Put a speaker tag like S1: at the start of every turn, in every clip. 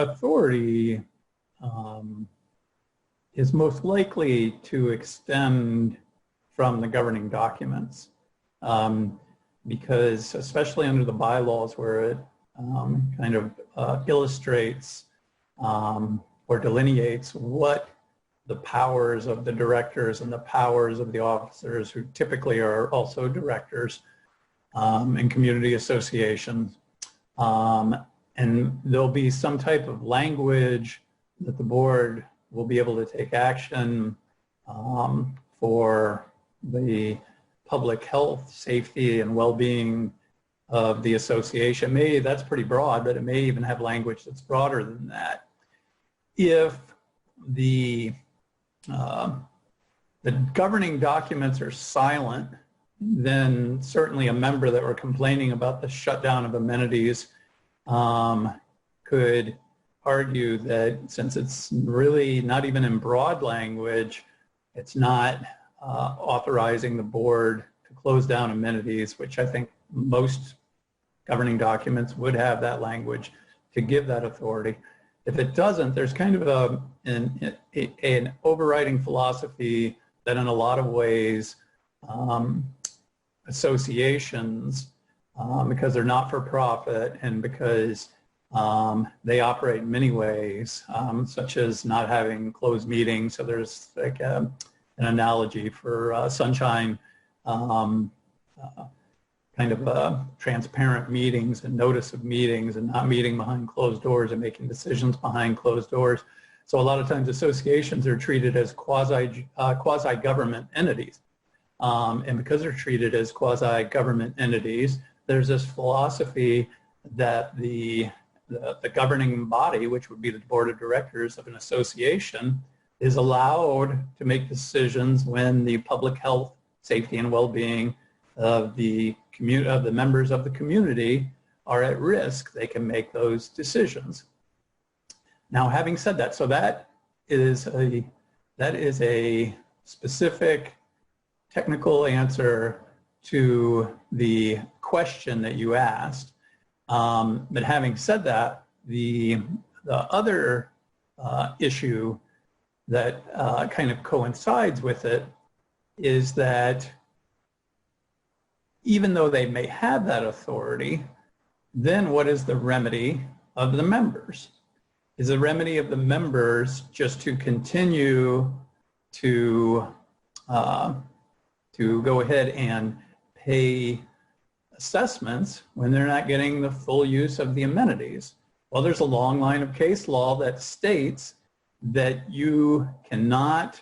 S1: authority is most likely to extend from the governing documents, because especially under the bylaws where it kind of illustrates or delineates what the powers of the directors and the powers of the officers, who typically are also directors in community associations. And there'll be some type of language that the board will be able to take action for the public health, safety, and well-being of the association. That's pretty broad, but it may even have language that's broader than that. If the governing documents are silent, then certainly a member that were complaining about the shutdown of amenities could argue that since it's really not even in broad language, it's not authorizing the board to close down amenities, which I think most governing documents would have that language to give that authority. If it doesn't, there's kind of an overriding philosophy that in a lot of ways associations, because they're not for profit and because they operate in many ways, such as not having closed meetings. So there's like an analogy for sunshine, kind of transparent meetings and notice of meetings and not meeting behind closed doors and making decisions behind closed doors. So a lot of times associations are treated as quasi-government entities. And because they're treated as quasi-government entities, there's this philosophy that the governing body, which would be the board of directors of an association, is allowed to make decisions when the public health, safety, and well-being of the members of the community are at risk. They can make those decisions. Now, having said that, so that is a specific technical answer to the question that you asked. But having said that, the other issue that kind of coincides with it is that even though they may have that authority, then what is the remedy of the members? Is the remedy of the members just to continue to go ahead and pay assessments when they're not getting the full use of the amenities? Well, there's a long line of case law that states that you cannot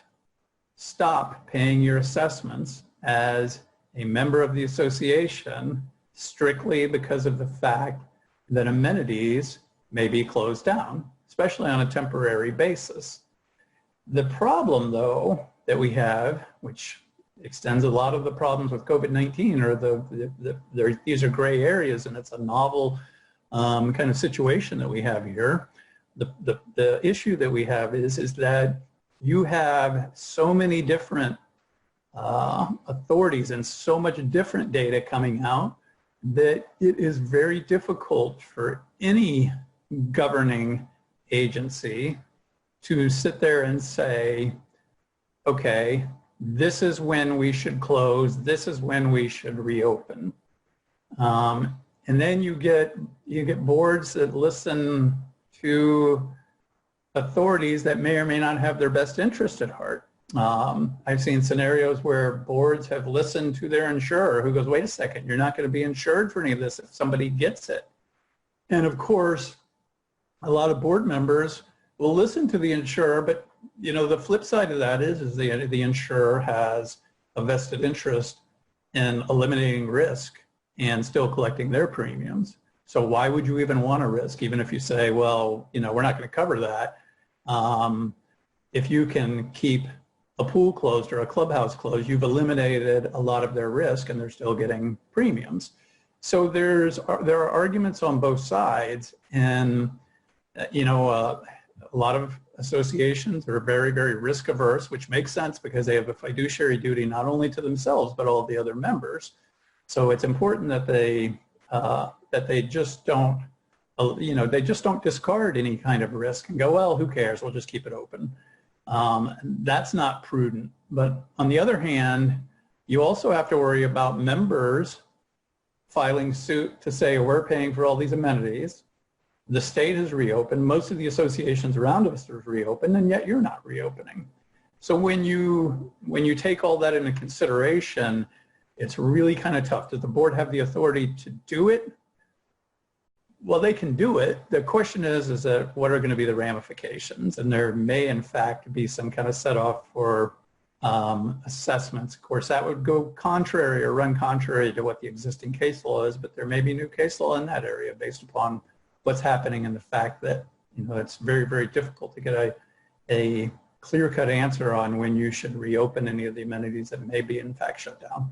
S1: stop paying your assessments as a member of the association strictly because of the fact that amenities may be closed down, especially on a temporary basis. The problem, though, that we have, which extends a lot of the problems with COVID-19, or these are gray areas, and it's a novel kind of situation that we have here. The issue that we have is that you have so many different authorities and so much different data coming out that it is very difficult for any governing agency to sit there and say, okay, this is when we should close, this is when we should reopen. And then you get boards that listen to authorities that may or may not have their best interest at heart. I've seen scenarios where boards have listened to their insurer who goes, wait a second, you're not going to be insured for any of this if somebody gets it. And of course, a lot of board members will listen to the insurer, but you know, the flip side of that is the insurer has a vested interest in eliminating risk and still collecting their premiums. So why would you even want to risk, even if you say, well, you know, we're not going to cover that. If you can keep a pool closed or a clubhouse closed, you've eliminated a lot of their risk and they're still getting premiums. So there are arguments on both sides, and you know, a lot of associations are very, very risk averse, which makes sense because they have a fiduciary duty not only to themselves but all of the other members. So it's important that they just don't you know, they just don't discard any kind of risk and go, well, who cares? We'll just keep it open. That's not prudent. But on the other hand, you also have to worry about members filing suit to say we're paying for all these amenities. The state has reopened. Most of the associations around us have reopened, and yet you're not reopening. So when you take all that into consideration, it's really kind of tough. Does the board have the authority to do it? Well, they can do it. The question is that what are going to be the ramifications? And there may, in fact, be some kind of set off for assessments. Of course, that would go contrary or run contrary to what the existing case law is, but there may be new case law in that area based upon what's happening and the fact that, you know, it's very, very difficult to get a clear-cut answer on when you should reopen any of the amenities that may be in fact shut down.